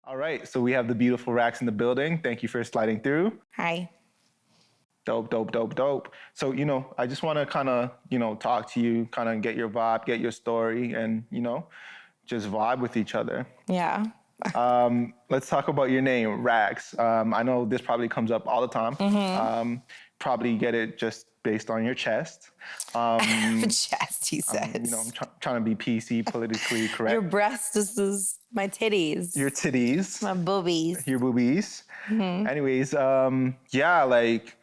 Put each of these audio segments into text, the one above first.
All right, so we have the beautiful Raxx in the building. Thank you for sliding through. Hi. Dope, dope, dope, dope. So, I just want to kind of, talk to you, kind of get your vibe, get your story, and, just vibe with each other. Yeah. Let's talk about your name, Raxx. I know this probably comes up all the time. Probably get it just based on your chest. Chest, he says. I'm trying to be PC, politically correct. Your breast is my titties. Your titties. My boobies. Your boobies. Anyways, like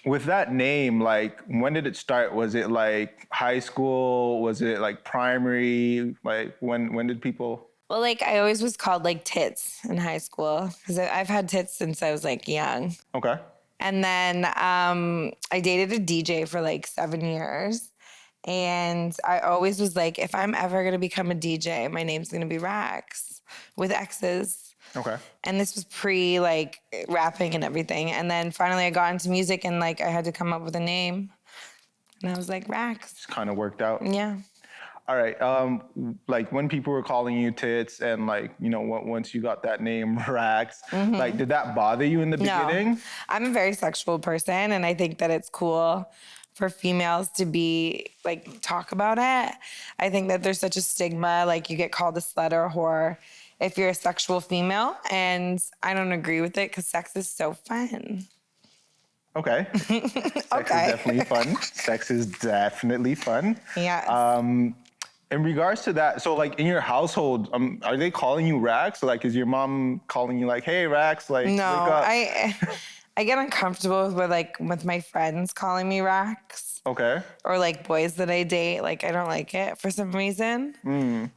with that name, like when did it start? Was it like high school? Was it like primary? Like when did people? Well, like I always was called like tits in high school because I've had tits since I was like young. Okay. And then I dated a DJ for like 7 years. And I always was like, if I'm ever going to become a DJ, my name's going to be Raxx with X's. Okay. And this was pre like rapping and everything. And then finally I got into music and like I had to come up with a name. And I was like, Raxx. Just kind of worked out. Yeah. All right. Like when people were calling you tits and like, once you got that name Raxx, like did that bother you in the beginning? No. I'm a very sexual person and I think that it's cool for females to be like talk about it. I think that there's such a stigma, like you get called a slut or a whore if you're a sexual female, and I don't agree with it because sex is so fun. Okay. Sex is definitely fun. Sex is definitely fun. Yeah. In regards to that, so like in your household, are they calling you Raxx? Like, is your mom calling you like, "Hey, Raxx"? Like, no, wake up? I get uncomfortable with my friends calling me Raxx. Okay. Or like boys that I date, like I don't like it for some reason. And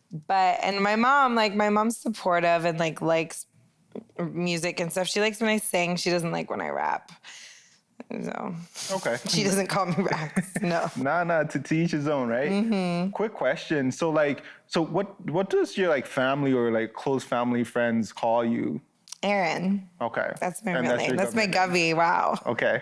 my mom's supportive and like likes music and stuff. She likes when I sing. She doesn't like when I rap. So okay. She doesn't call me Raxx. No. Nah, to each his own, right? Quick question. So what does your like family or like close family friends call you? Aaron. Okay. That's my real name. That's my govy. Wow. Okay.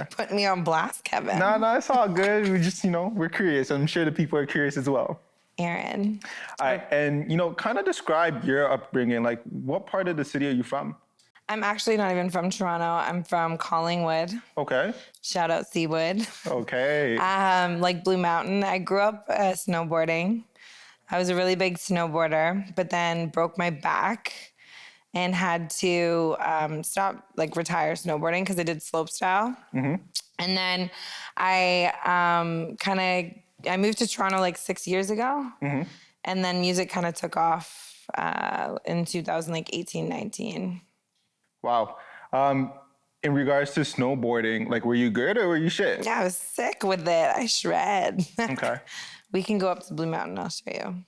Put me on blast, Kevin. No, it's all good. We just, we're curious. I'm sure the people are curious as well. Aaron. All right. And, kind of describe your upbringing. Like, what part of the city are you from? I'm actually not even from Toronto. I'm from Collingwood. Okay. Shout out Seawood. Okay. Like Blue Mountain. I grew up snowboarding. I was a really big snowboarder, but then broke my back and had to retire snowboarding because I did slopestyle. And then I moved to Toronto like 6 years ago. And then music kind of took off in 2018, 19. Wow. In regards to snowboarding, like, were you good or were you shit? Yeah, I was sick with it. I shred. Okay. We can go up to Blue Mountain. I'll show you.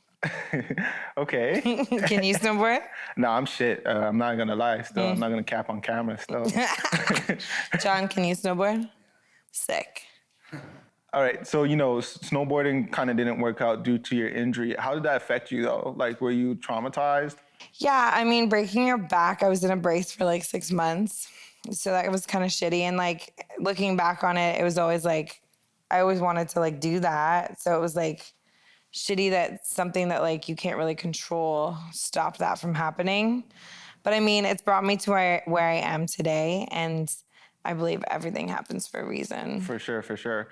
Okay. Can you snowboard? No, I'm shit. I'm not going to lie still. I'm not going to cap on camera still. John, can you snowboard? Sick. All right. So, snowboarding kind of didn't work out due to your injury. How did that affect you though? Like, were you traumatized? Yeah, I mean, breaking your back, I was in a brace for like 6 months. So that was kind of shitty. And like looking back on it, it was always like, I always wanted to like do that. So it was like shitty that something that like you can't really control stopped that from happening. But I mean, it's brought me to where I am today. And I believe everything happens for a reason. For sure.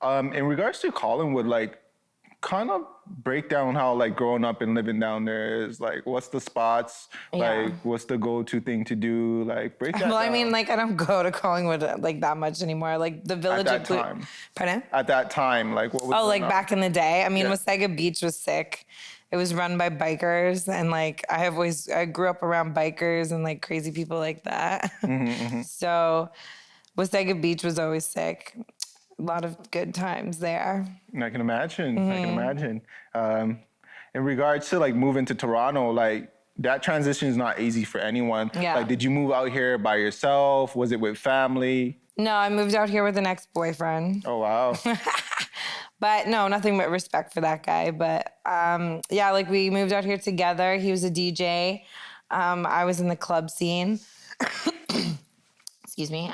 In regards to Collingwood, like, kind of break down how like growing up and living down there is like, what's the spots? Like, what's the go-to thing to do? Like, break that down. I mean, like, I don't go to Collingwood like that much anymore. Like the village at that time. Pardon? At that time, like, what was going on? Back in the day. I mean, Wasaga Beach was sick. It was run by bikers, and like I grew up around bikers and like crazy people like that. So Wasaga Beach was always sick. A lot of good times there. I can imagine. In regards to like moving to Toronto, like that transition is not easy for anyone. Yeah. Like, did you move out here by yourself? Was it with family? No, I moved out here with an ex-boyfriend. Oh, wow. But no, nothing but respect for that guy. But like we moved out here together. He was a DJ. I was in the club scene. Excuse me.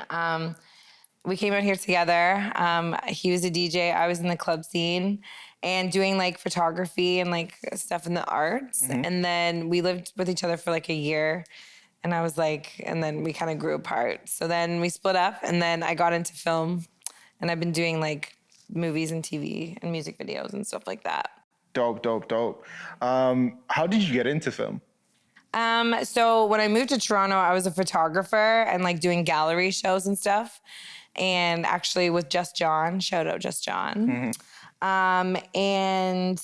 We came out here together. He was a DJ. I was in the club scene. and doing like photography and like stuff in the arts. And then we lived with each other for like a year. And I was like, and then we kind of grew apart. So then we split up, and then I got into film, and I've been doing like movies and TV and music videos and stuff like that. Dope, dope, dope. How did you get into film? So when I moved to Toronto, I was a photographer and like doing gallery shows and stuff. And actually with Just John, shout out Just John. And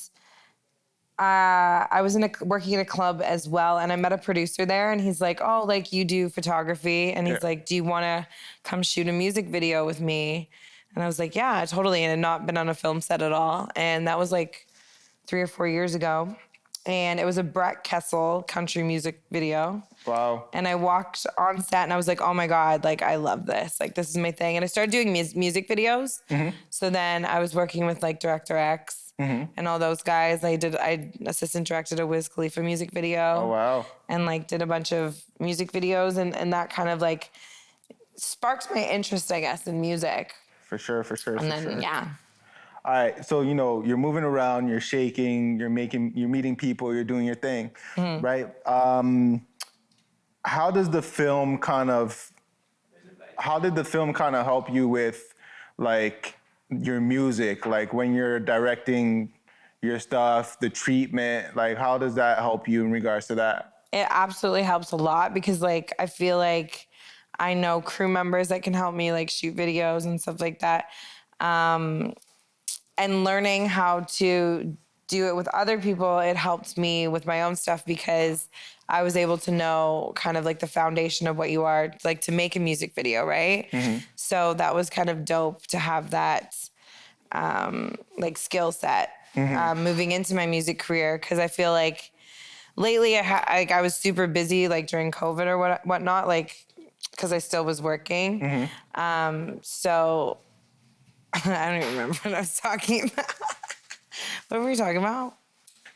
I was working in a club as well, and I met a producer there, and he's like, oh, like you do photography, and he's like, do you want to come shoot a music video with me? And I was like, yeah, totally. And I'd not been on a film set at all. And that was like 3 or 4 years ago. And it was a Brett Kessel country music video. Wow. And I walked on set and I was like, oh my God, like I love this. Like this is my thing. And I started doing music videos. So then I was working with like Director X and all those guys. I assistant directed a Wiz Khalifa music video. Oh, wow. And like did a bunch of music videos, and that kind of like sparked my interest, I guess, in music. For sure. And then, yeah. All right, so you're moving around, you're shaking, you're meeting people, you're doing your thing, right? How did the film kind of help you with like your music, like when you're directing your stuff, the treatment, like how does that help you in regards to that? It absolutely helps a lot because like I feel like I know crew members that can help me like shoot videos and stuff like that. And learning how to do it with other people, it helped me with my own stuff because I was able to know kind of like the foundation of what you are, like to make a music video, right? So that was kind of dope to have that like skill set moving into my music career, because I feel like lately I was super busy like during COVID or whatnot, like because I still was working. So I don't even remember what I was talking about. What were we talking about?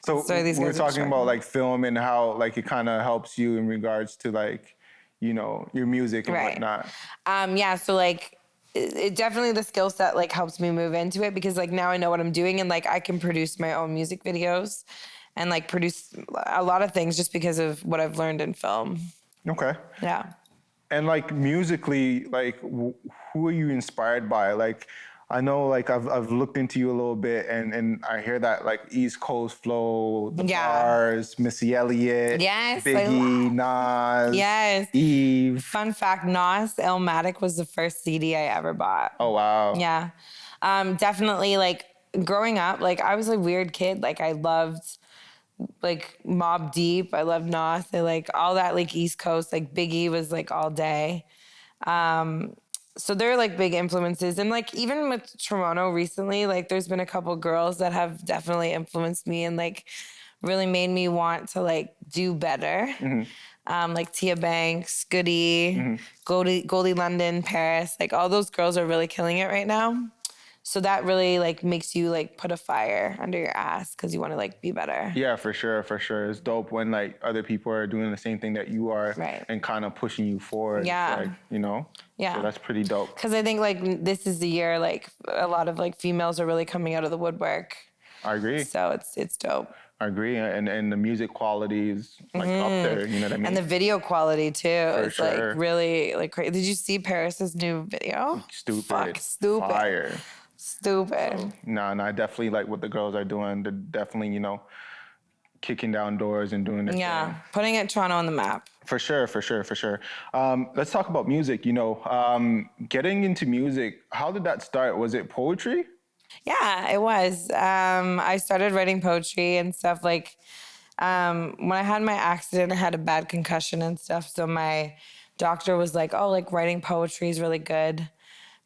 So we were talking about like film and how like it kind of helps you in regards to like, your music and whatnot. Yeah, so like it definitely, the skill set like helps me move into it because like now I know what I'm doing, and like I can produce my own music videos and like produce a lot of things just because of what I've learned in film. Okay. Yeah. And like musically, like who are you inspired by? Like I know like I've looked into you a little bit, and I hear that like East Coast flow, the bars, Missy Elliott, Biggie, Nas, Eve. Fun fact, Nas Illmatic was the first CD I ever bought. Oh, wow. Yeah. Definitely like growing up, like I was a weird kid. Like I loved like Mobb Deep. I loved Nas. I like all that like East Coast, like Biggie was like all day. So they're like big influences. And like even with Toronto recently, like there's been a couple girls that have definitely influenced me and like really made me want to like do better. Like Tia Banks, Goody, Goldie London, Paris, like all those girls are really killing it right now. So that really like makes you like put a fire under your ass because you want to like be better. Yeah, for sure. It's dope when like other people are doing the same thing that you are and kind of pushing you forward. Yeah. Like, Yeah. So that's pretty dope. Because I think like this is the year like a lot of like females are really coming out of the woodwork. I agree. So it's dope. I agree, and the music quality is like up there. You know what I mean? And the video quality too. It's sure. like really like crazy. Did you see Paris's new video? Stupid. Fuck, stupid. Fire. Stupid. So, no, I definitely like what the girls are doing. They're definitely, kicking down doors and doing their thing. Putting it Toronto on the map. For sure. Let's talk about music. Getting into music, how did that start? Was it poetry? Yeah, it was. I started writing poetry and stuff like when I had my accident, I had a bad concussion and stuff. So my doctor was like, oh, like writing poetry is really good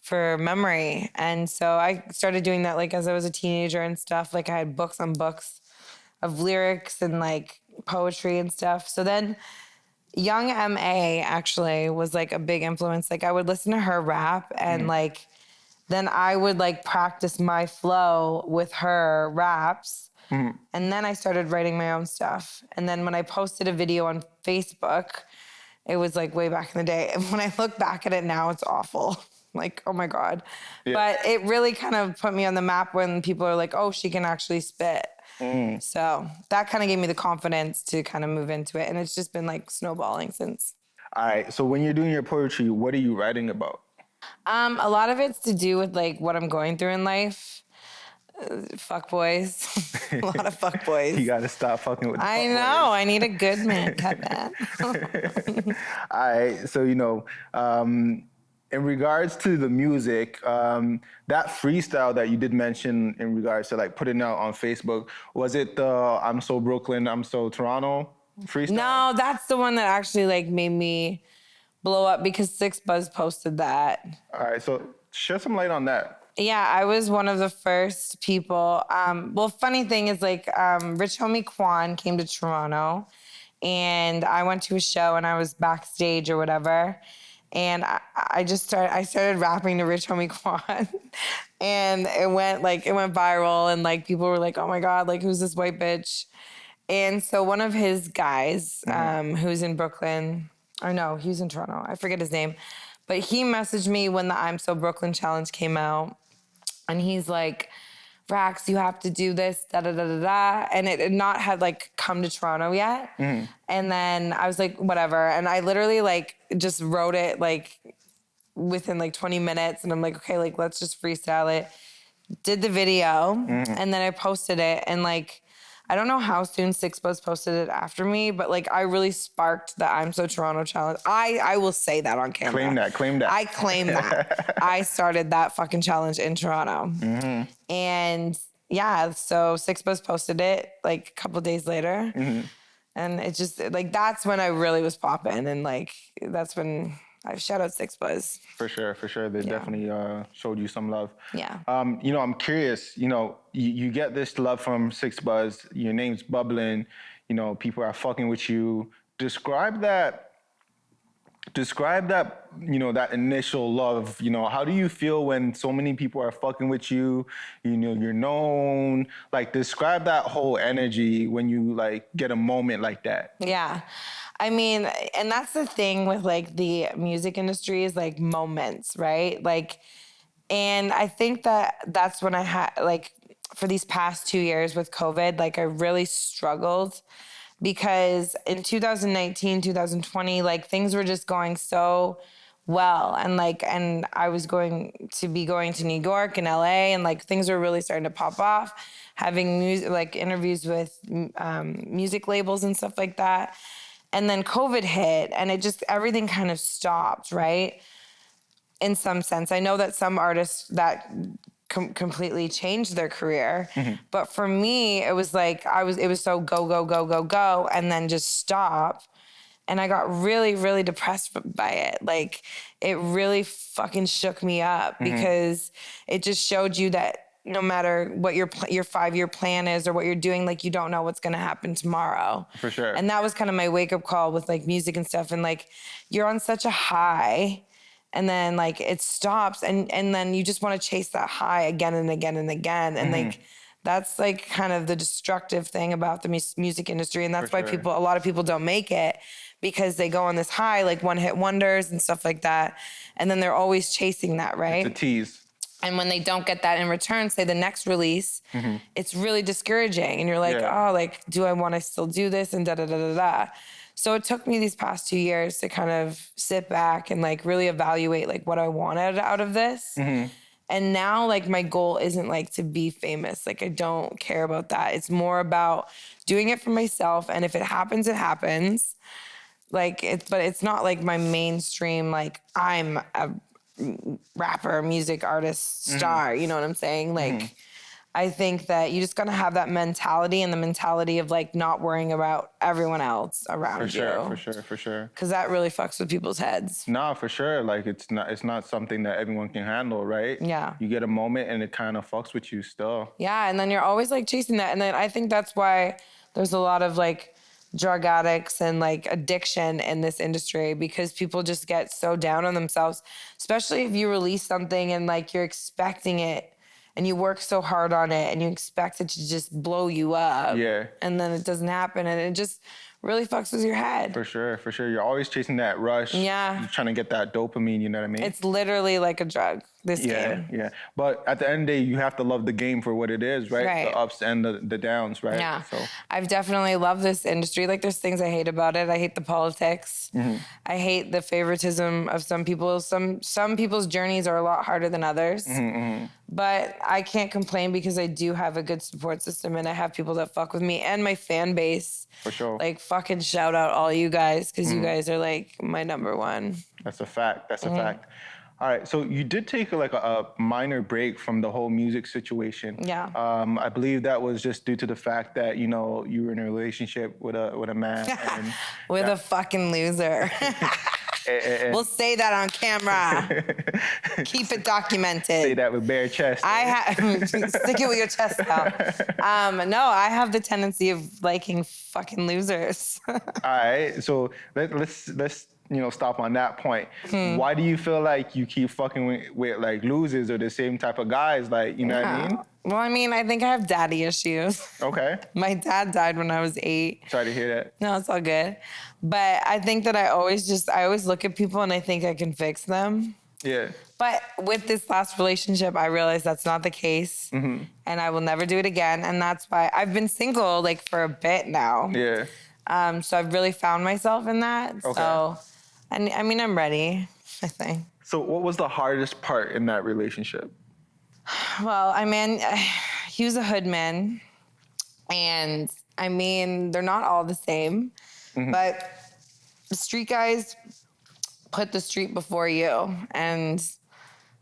for memory. And so I started doing that like as I was a teenager and stuff. Like I had books on books of lyrics and like poetry and stuff. So then Young M.A. actually was like a big influence. Like I would listen to her rap and like then I would like practice my flow with her raps. And then I started writing my own stuff. And then when I posted a video on Facebook, it was like way back in the day. And when I look back at it now, it's awful. like, oh my God. Yeah. But it really kind of put me on the map when people are like, oh, she can actually spit. So that kind of gave me the confidence to kind of move into it. And it's just been like snowballing since. All right. So when you're doing your poetry, what are you writing about? A lot of it's to do with like what I'm going through in life. Fuck boys. A lot of fuck boys. You got to stop fucking with the I fuck know. boys. I need a good man, Kevin. All right. So, in regards to the music, that freestyle that you did mention in regards to like putting out on Facebook, was it the I'm so Brooklyn, I'm so Toronto freestyle? No, that's the one that actually like made me blow up because Six Buzz posted that. All right. So shed some light on that. Yeah, I was one of the first people. Well, funny thing is like Rich Homie Quan came to Toronto and I went to a show and I was backstage or whatever. And I started rapping to Rich Homie Quan and it went viral and like people were like, oh my God, like who's this white bitch? And so one of his guys who's in Brooklyn, or no, he was in Toronto, I forget his name, but he messaged me when the I'm So Brooklyn challenge came out. And he's like, Raxx, you have to do this, da da da da da. And it had not had like come to Toronto yet. And then I was like, whatever. And I literally like just wrote it like within like 20 minutes. And I'm like, okay, like let's just freestyle it. Did the video and then I posted it. And like, I don't know how soon Six Buzz posted it after me, but like I really sparked the I'm So Toronto challenge. I will say that on camera. Claim that. I claim that. I started that fucking challenge in Toronto. And yeah, so Six Buzz posted it like a couple days later. And it just like, that's when I really was popping. And like, that's when I shout out Six Buzz. For sure. They definitely showed you some love. Yeah. I'm curious, you get this love from Six Buzz, your name's bubbling, people are fucking with you. Describe that, that initial love, how do you feel when so many people are fucking with you, you're known, like describe that whole energy when you like get a moment like that. Yeah. I mean, and that's the thing with like the music industry is like moments, right? Like, and I think that's when I had like for these past 2 years with COVID, like I really struggled because in 2019, 2020, like things were just going so well. And I was going to New York and LA and like things were really starting to pop off, having music, like interviews with music labels and stuff like that. And then COVID hit and everything kind of stopped, right? In some sense. I know that some artists that completely changed their career, but for me, it was like, it was so go, and then just stop. And I got really, really depressed by it. Like it really fucking shook me up because it just showed you that no matter what your 5-year plan is or what you're doing, like you don't know what's gonna happen tomorrow. For sure. And that was kind of my wake up call with like music and stuff. And like you're on such a high, and then like it stops, and then you just want to chase that high again and again and again. And like that's like kind of the destructive thing about the music industry, and that's why a lot of people don't make it because they go on this high, like one hit wonders and stuff like that, and then they're always chasing that, right? It's a tease. And when they don't get that in return, say the next release, it's really discouraging. And you're like, oh, like, do I want to still do this? And da-da-da-da-da. So it took me these past 2 years to kind of sit back and like really evaluate like what I wanted out of this. And now like my goal isn't like to be famous. Like I don't care about that. It's more about doing it for myself. And if it happens, it happens. Like but it's not like my mainstream, like I'm a rapper, music artist, star, you know what I'm saying? Like, I think that you just gotta have that mentality and the mentality of like not worrying about everyone else around you. For sure. Cause that really fucks with people's heads. No, for sure. Like it's not something that everyone can handle, right? Yeah. You get a moment and it kind of fucks with you still. Yeah, and then you're always like chasing that. And then I think that's why there's a lot of like drug addicts and like addiction in this industry because people just get so down on themselves, especially if you release something and like you're expecting it and you work so hard on it and you expect it to just blow you up. Yeah. And then it doesn't happen and it just really fucks with your head. For sure, for sure. You're always chasing that rush. Yeah. You're trying to get that dopamine, you know what I mean? It's literally like a drug, this game. Yeah. But at the end of the day, you have to love the game for what it is, right? Right. The ups and the downs, right? Yeah. So I've definitely loved this industry. Like, there's things I hate about it. I hate the politics. I hate the favoritism of some people. Some people's journeys are a lot harder than others. But I can't complain because I do have a good support system and I have people that fuck with me and my fan base. For sure. Like, fucking shout out all you guys because you guys are like my number one. That's a fact. That's a fact. All right, so you did take like a minor break from the whole music situation. Yeah. I believe that was just due to the fact that, you know, you were in a relationship with a man. And With a fucking loser. We'll say that on camera. Keep it documented. Say that with bare chest. Stick it with your chest out. No, I have the tendency of liking fucking losers. All right, so let's stop on that point. Why do you feel like you keep fucking with like losers or the same type of guys? Like, you know what I mean? Well, I mean, I think I have daddy issues. Okay. My dad died when I was 8. Sorry to hear that. No, it's all good. But I think that I always look at people and I think I can fix them. Yeah. But with this last relationship, I realized that's not the case. And I will never do it again. And that's why I've been single like for a bit now. Yeah. So I've really found myself in that. Okay. So, and I mean, I'm ready, I think. So what was the hardest part in that relationship? Well, I mean, he was a hoodman. And I mean, they're not all the same. But the street guys put the street before you. And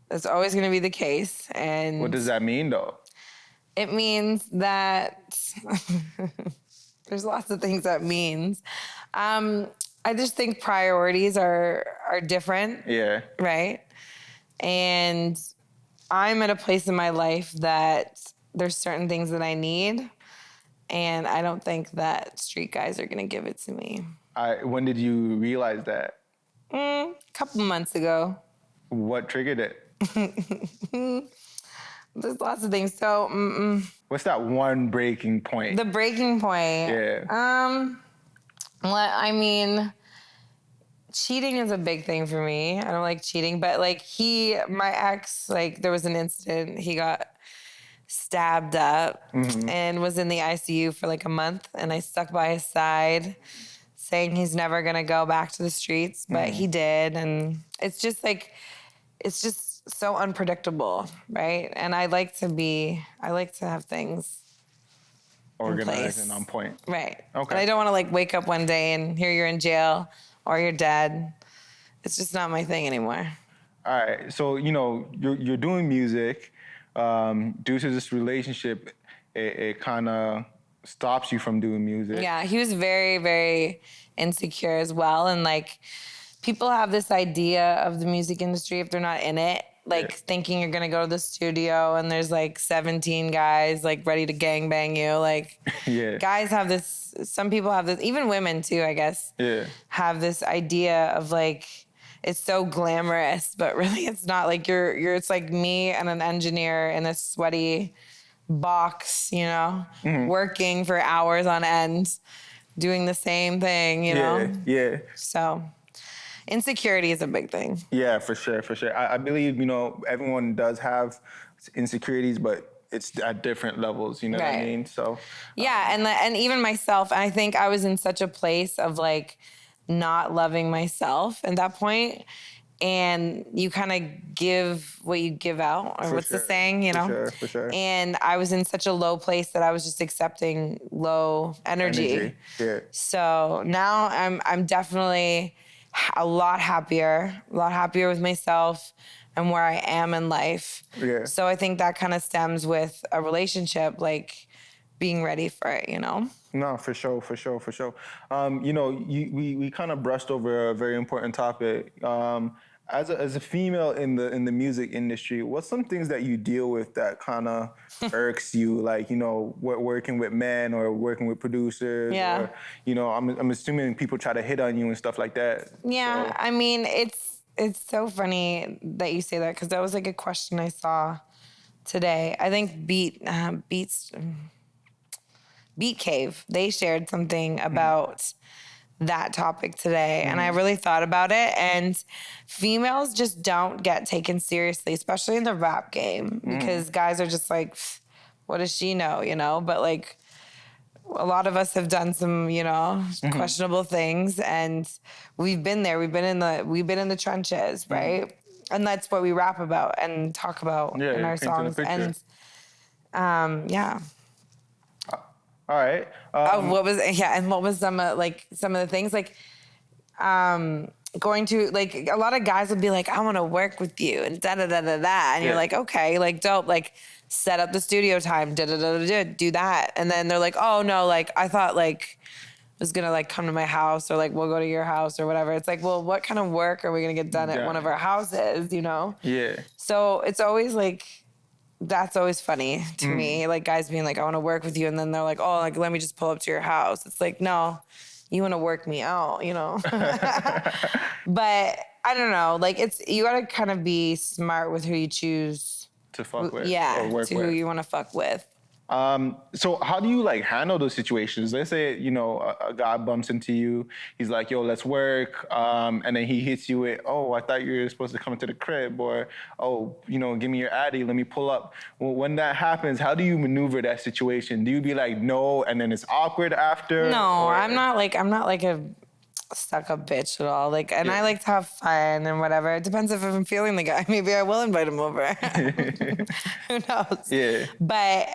that's always going to be the case. And What does that mean, though? it means that there's lots of things that means. I just think priorities are different. Yeah. Right? And I'm at a place in my life that there's certain things that I need. And I don't think that street guys are going to give it to me. When did you realize that? A couple months ago. What triggered it? There's lots of things. So, What's that one breaking point? the breaking point. Yeah. Well, I mean, cheating is a big thing for me. I don't like cheating, but like my ex, like there was an incident. He got stabbed up and was in the ICU for like a month, and I stuck by his side saying he's never gonna go back to the streets, but he did. And it's just so unpredictable, right? And I like to have things Organized and on point. right. Okay. And I don't want to like wake up one day and hear you're in jail or you're dead. It's just not my thing anymore. All right. So, you're doing music. Due to this relationship, it kind of stops you from doing music. Yeah, he was very, very insecure as well. And like, people have this idea of the music industry if they're not in it, like thinking you're gonna go to the studio and there's like 17 guys like ready to gangbang you. Like, guys have this, some people have this, even women too, I guess, have this idea of like, it's so glamorous, but really it's not. Like it's like me and an engineer in a sweaty box, working for hours on end, doing the same thing, Yeah. So insecurity is a big thing. Yeah, for sure. I believe, everyone does have insecurities, but it's at different levels, you know what I mean? So yeah, and even myself, I think I was in such a place of like not loving myself at that point. And you kind of give what you give out, or what's the saying, For sure. And I was in such a low place that I was just accepting low energy. Yeah. So now I'm definitely a lot happier with myself and where I am in life. Yeah. So I think that kind of stems with a relationship, like being ready for it, No, for sure. We kind of brushed over a very important topic. As a female in the music industry, what's some things that you deal with that kind of irks you? Like, working with men or working with producers. Yeah. Or, I'm assuming people try to hit on you and stuff like that. Yeah, So. I mean, it's so funny that you say that because that was like a question I saw today. I think Beats Beat Cave. They shared something about that topic today. And I really thought about it. And females just don't get taken seriously, especially in the rap game, because guys are just like, what does she know, you know? But like, a lot of us have done some, you know, questionable things, and we've been there. We've been in the trenches, right? And that's what we rap about and talk about in our songs. And yeah. All right. What was some of the things like going to, like, a lot of guys would be like, I want to work with you and da da da da da, and you're like, okay, like, dope, like, set up the studio time, da da da da, do that, and then they're like, oh no, like, I thought like I was gonna like come to my house, or like we'll go to your house or whatever. It's like, well, what kind of work are we gonna get done at one of our houses, you know? Yeah. So it's always like, that's always funny to me, like guys being like, I want to work with you, and then they're like, oh, like, let me just pull up to your house. It's like, no, you want to work me out, you know? But I don't know, like, you gotta kind of be smart with who you choose to fuck with, or work to with. who you want to fuck with. So how do you like handle those situations? Let's say, you know, a guy bumps into you. He's like, yo, let's work. And then he hits you with, oh, I thought you were supposed to come into the crib, or, oh, you know, give me your Addy, let me pull up. Well, when that happens, how do you maneuver that situation? Do you be like, no, and then it's awkward after? No, I'm not like a stuck-up bitch at all. Like, and I like to have fun and whatever. It depends if I'm feeling the guy. Maybe I will invite him over. Who knows? Yeah. But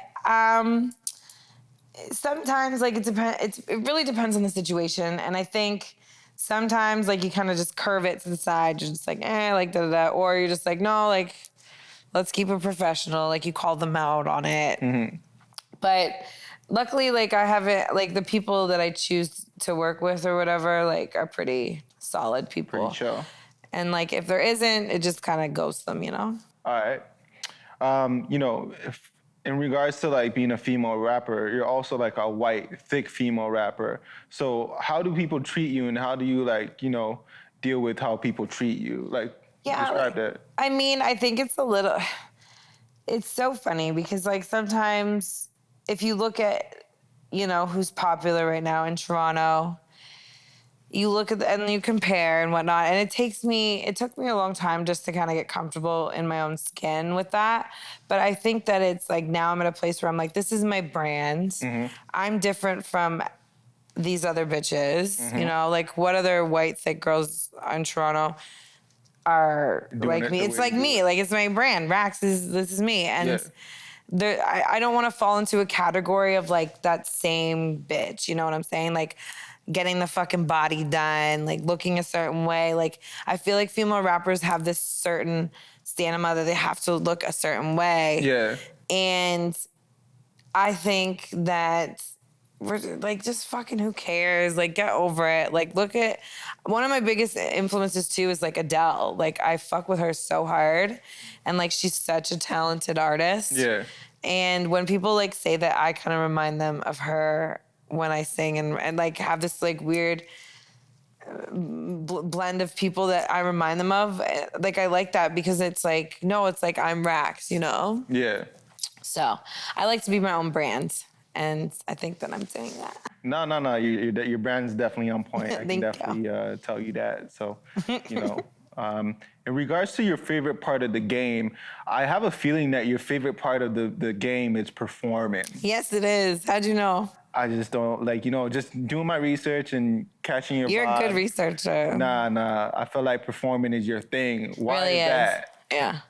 sometimes, like, it really depends on the situation. And I think sometimes, like, you kind of just curve it to the side. You're just like, like, da da da. Or you're just like, no, like, let's keep it professional. Like, you call them out on it. But luckily, like, I haven't, like, the people that I choose to work with or whatever, like, are pretty solid people. Pretty chill. And, like, if there isn't, it just kind of ghosts them, you know? All right. You know, in regards to like being a female rapper, you're also like a white, thick female rapper. So how do people treat you, and how do you, like, you know, deal with how people treat you? Like, describe that. I mean, I think it's so funny because, like, sometimes if you look at, you know, who's popular right now in Toronto, you look at and you compare and whatnot. And it took me a long time just to kind of get comfortable in my own skin with that. But I think that it's like, now I'm at a place where I'm like, this is my brand. I'm different from these other bitches, you know, like, what other white, thick girls in Toronto are like me? It's like me, like, it's my brand. Raxx this is me. And I don't want to fall into a category of like that same bitch. You know what I'm saying? Like, getting the fucking body done, like looking a certain way. Like, I feel like female rappers have this certain stigma that they have to look a certain way. Yeah. And I think that we're like, just fucking who cares? Like, get over it. Like, look at one of my biggest influences too is like Adele. Like, I fuck with her so hard, and like, she's such a talented artist. Yeah. And when people like say that, I kind of remind them of her when I sing, and like have this like weird blend of people that I remind them of. Like, I like that because it's like, no, it's like, I'm Raxx, you know? Yeah. So I like to be my own brand, and I think that I'm doing that. No. Your brand's definitely on point. I can Thank definitely tell you that. So, you know, in regards to your favorite part of the game, I have a feeling that your favorite part of the game is performing. Yes, it is. How'd you know? I just don't, like, you know, just doing my research and catching your You're vibe. a good researcher. Nah. I feel like performing is your thing. Why really is that? Yeah.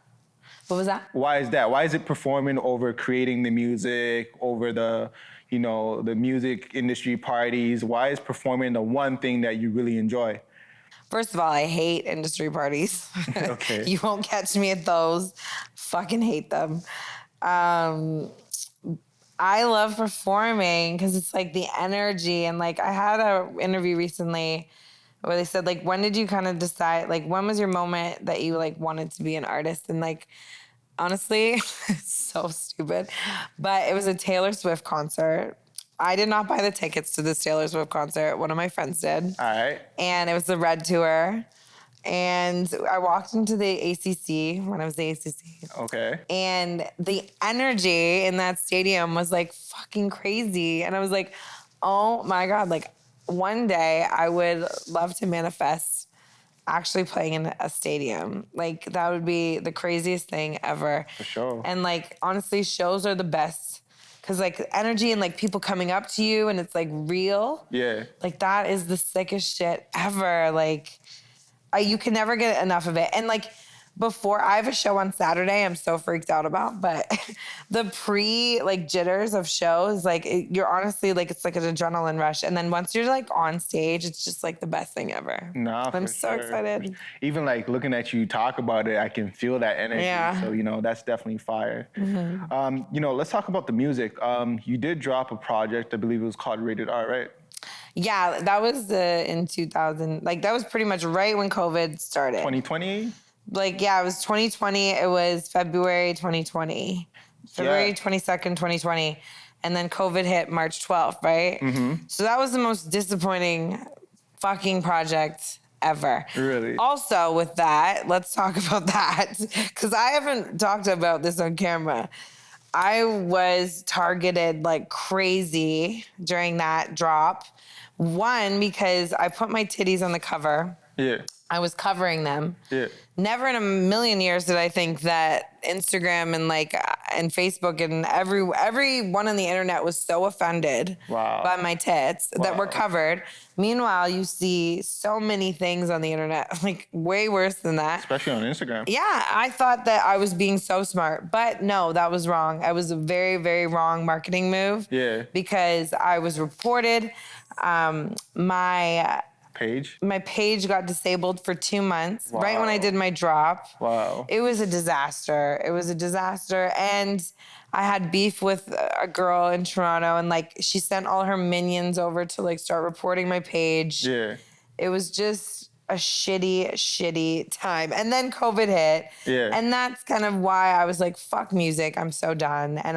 What was that? Why is that? Why is it performing over creating the music, over the, you know, the music industry parties? Why is performing the one thing that you really enjoy? First of all, I hate industry parties. Okay. You won't catch me at those. Fucking hate them. I love performing because it's like the energy. And like, I had an interview recently where they said, like, when did you kind of decide, like, when was your moment that you like wanted to be an artist? And like, honestly, it's so stupid, but it was a Taylor Swift concert. I did not buy the tickets to this Taylor Swift concert. One of my friends did. All right. And it was the Red Tour. And I walked into the ACC when I was the ACC. Okay. And the energy in that stadium was like fucking crazy. And I was like, oh my God, like one day I would love to manifest actually playing in a stadium. Like that would be the craziest thing ever. For sure. And like, honestly, shows are the best. Cause like energy and like people coming up to you and it's like real. Yeah. Like that is the sickest shit ever. Like, you can never get enough of it. And like before, I have a show on Saturday I'm so freaked out about, but the like jitters of shows, like you're honestly like, it's like an adrenaline rush. And then once you're like on stage, it's just like the best thing ever. Nah, I'm for so sure. excited. Even like looking at you talk about it, I can feel that energy. Yeah. So, that's definitely fire. Let's talk about the music. You did drop a project, I believe it was called Rated R, right? Yeah, that was in 2000. Like that was pretty much right when COVID started. 2020? Like, yeah, it was 2020. It was February 2020. February 22nd, 2020. And then COVID hit March 12th, right? Mm-hmm. So that was the most disappointing fucking project ever. Really? Also with that, let's talk about that. Because I haven't talked about this on camera. I was targeted like crazy during that drop. One, because I put my titties on the cover. Yeah. I was covering them. Yeah. Never in a million years did I think that Instagram and and Facebook and everyone on the internet was so offended by my tits that were covered. Meanwhile, you see so many things on the internet, like way worse than that. Especially on Instagram. Yeah, I thought that I was being so smart, but no, that was wrong. I was a very, very wrong marketing move. Yeah. Because I was reported. My page got disabled for 2 months, right when I did my drop. Wow. It was a disaster. And I had beef with a girl in Toronto, and like she sent all her minions over to like start reporting my page. Yeah. It was just a shitty time. And then COVID hit. Yeah. And that's kind of why I was like, fuck music. I'm so done. And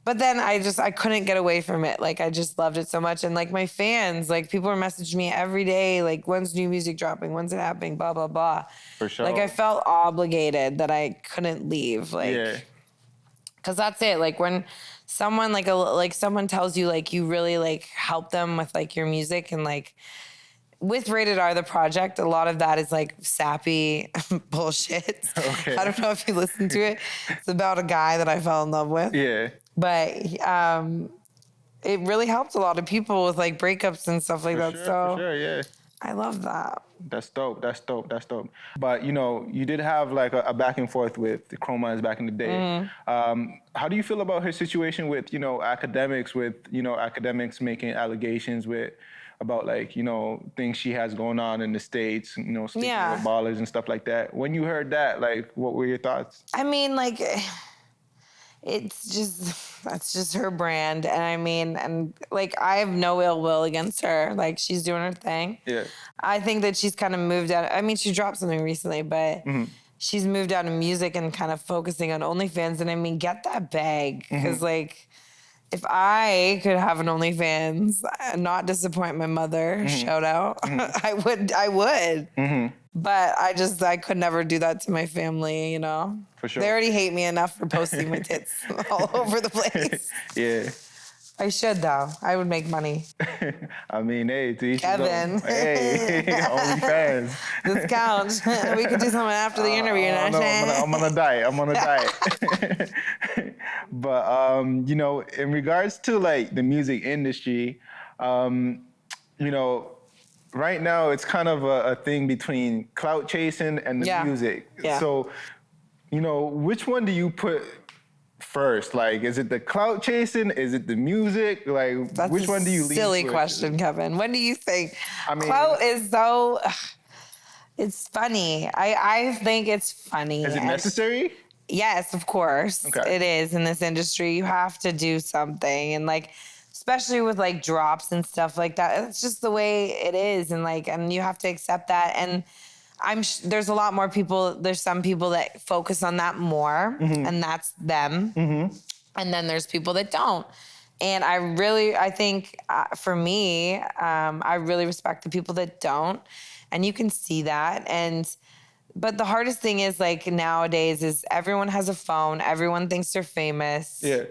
but then I couldn't get away from it. Like, I just loved it so much. And like my fans, like people were messaging me every day, like, when's new music dropping? When's it happening? Blah, blah, blah. For sure. Like I felt obligated that I couldn't leave. Like, cause that's it. Like when someone like someone tells you like you really like help them with like your music and like with Rated R, the project, a lot of that is like sappy bullshit. Okay. I don't know if you listened to it. It's about a guy that I fell in love with. Yeah. But it really helped a lot of people with like breakups and stuff like that. So for sure, yeah. I love that. That's dope. But you did have like a back and forth with the Chromas back in the day. Mm-hmm. How do you feel about her situation with academics making allegations about like things she has going on in the States, sticking with ballers and stuff like that? When you heard that, like, what were your thoughts? I mean, like, that's just her brand. And I mean, and like, I have no ill will against her. Like, she's doing her thing. Yeah. I think that she's kind of moved out. I mean, she dropped something recently, but she's moved out of music and kind of focusing on OnlyFans. And I mean, get that bag. Because like, if I could have an OnlyFans and not disappoint my mother, shout out, I would. But I could never do that to my family, For sure. They already hate me enough for posting my tits all over the place. Yeah. I should, though. I would make money. I mean, hey, to each Kevin. Hey, OnlyFans. Discount. We could do something after the interview. I'm on a diet. But, in regards to, like, the music industry, right now it's kind of a thing between clout chasing and the music. Yeah. So, which one do you put first? Like, is it the clout chasing? Is it the music? Like, which one do you lean? Silly question, Kevin. When do you think? I mean, clout is so. It's funny. I think it's funny. Is it necessary? Yes, of course. Okay. It is in this industry. You have to do something, and like, especially with like drops and stuff like that. It's just the way it is, and you have to accept that. And there's a lot more people. There's some people that focus on that more, and that's them. And then there's people that don't. And I think for me, I really respect the people that don't. And you can see that. But the hardest thing is like nowadays is everyone has a phone. Everyone thinks they're famous. Yeah.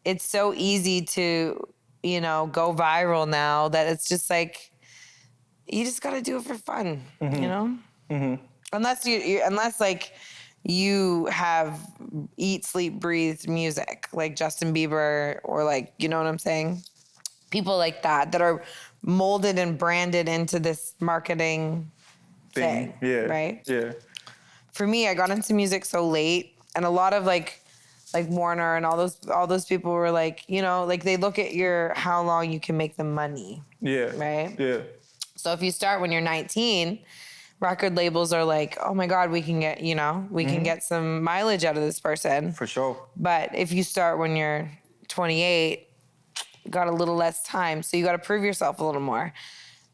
It's so easy to, go viral now that it's just like, you just got to do it for fun, Unless like you have eat, sleep, breathe music like Justin Bieber or like, you know what I'm saying? People like that are molded and branded into this marketing thing. Yeah. Right? Yeah. For me, I got into music so late, and a lot of like Warner and all those people were like, like they look at how long you can make the money. Yeah. Right? Yeah. So if you start when you're 19, record labels are like, oh my God, we can get, can get some mileage out of this person. For sure. But if you start when you're 28, you got a little less time. So you got to prove yourself a little more.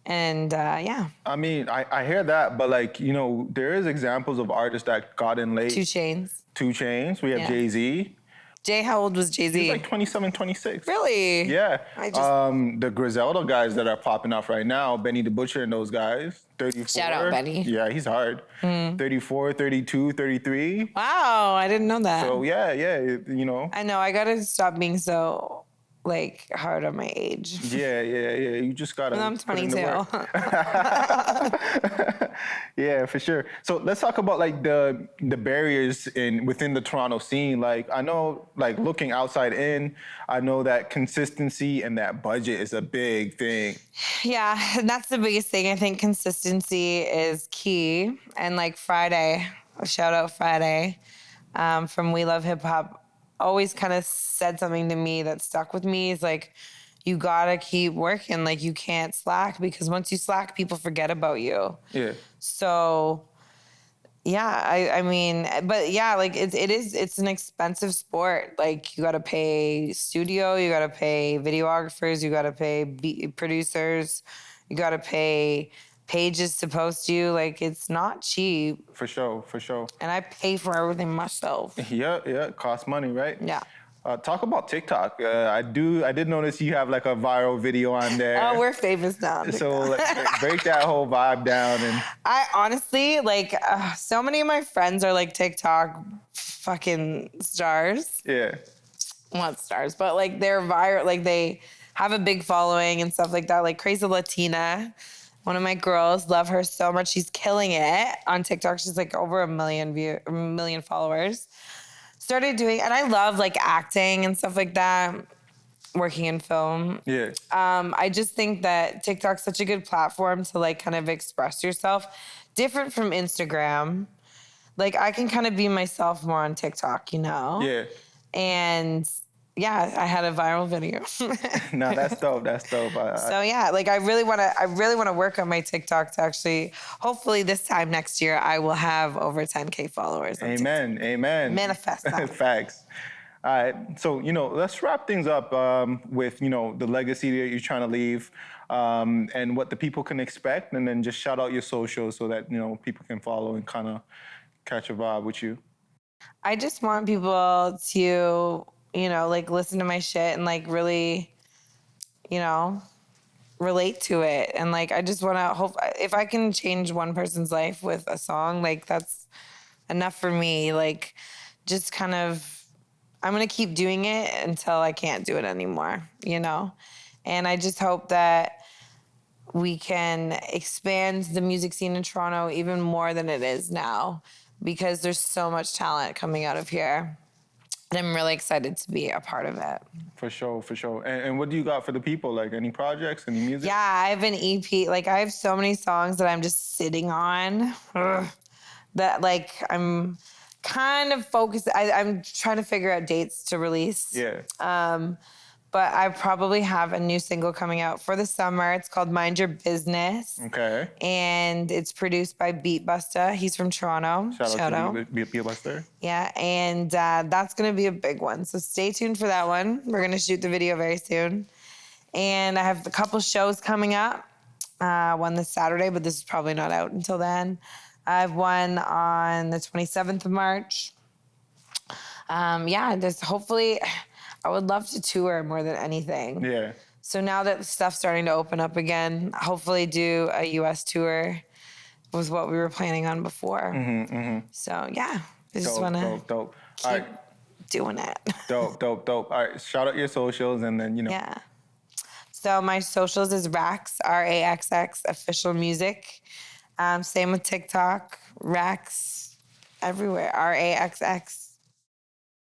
And yeah. I mean, I hear that, but like, there is examples of artists that got in late. 2 Chainz. We have Jay-Z. Jay, how old was Jay-Z? He's like 27, 26. Really? Yeah. The Griselda guys that are popping off right now, Benny the Butcher and those guys, 34. Shout out Benny. Yeah, he's hard. 34, 32, 33. Wow, I didn't know that. So yeah. I know, I gotta stop being so like hard on my age. Yeah. You just gotta. And I'm 22. Yeah, for sure. So let's talk about like the barriers within the Toronto scene. Like I know, like looking outside in, I know that consistency and that budget is a big thing. Yeah, and that's the biggest thing. I think consistency is key. And like Friday, shout out Friday, from We Love Hip Hop, always kind of said something to me that stuck with me. Is like, you gotta keep working. Like you can't slack, because once you slack, people forget about you. Yeah. So yeah, I mean, but yeah, like it's an expensive sport. Like you gotta pay studio, you gotta pay videographers, you gotta pay producers, you gotta pay pages to post you. Like it's not cheap. For sure. And I pay for everything myself. Yeah, it costs money, right? Yeah. Talk about TikTok. I did notice you have like a viral video on there. Oh, we're famous now. So like, break that whole vibe down. And I honestly, like, so many of my friends are like TikTok fucking stars. Yeah. Not stars, but like they're viral. Like they have a big following and stuff like that. Like Crazy Latina, one of my girls, love her so much. She's killing it on TikTok. She's like over a million followers. Started doing, and I love like acting and stuff like that, working in film. Yeah. I just think that TikTok's such a good platform to like kind of express yourself, different from Instagram. Like I can kind of be myself more on TikTok, Yeah. And yeah, I had a viral video. No, that's dope. So yeah, like I really want to work on my TikTok to actually, hopefully this time next year, I will have over 10K followers. Amen. Manifest that. Facts. All right. So, let's wrap things up with, the legacy that you're trying to leave and what the people can expect, and then just shout out your socials so that, people can follow and kind of catch a vibe with you. I just want people to, like listen to my shit and like really, relate to it. And like, I just want to hope if I can change one person's life with a song, like that's enough for me. Like just kind of, I'm going to keep doing it until I can't do it anymore, And I just hope that we can expand the music scene in Toronto even more than it is now, because there's so much talent coming out of here. And I'm really excited to be a part of it. For sure. And what do you got for the people? Like any projects, any music? Yeah, I have an EP. Like I have so many songs that I'm just sitting on that like I'm kind of focused. I'm trying to figure out dates to release. Yeah. But I probably have a new single coming out for the summer. It's called Mind Your Business. Okay. And it's produced by Beat Busta. He's from Toronto. Shout out to Beat Busta. Yeah, and that's going to be a big one. So stay tuned for that one. We're going to shoot the video very soon. And I have a couple shows coming up. One this Saturday, but this is probably not out until then. I have one on the 27th of March. There's hopefully... I would love to tour more than anything. Yeah. So now that stuff's starting to open up again, hopefully do a US tour. was what we were planning on before. So yeah, I just want to Dope. keep All right. doing it. Dope. All right. Shout out your socials and then, Yeah. So my socials is Raxx, Raxx, official music. Same with TikTok, Raxx, everywhere, Raxx.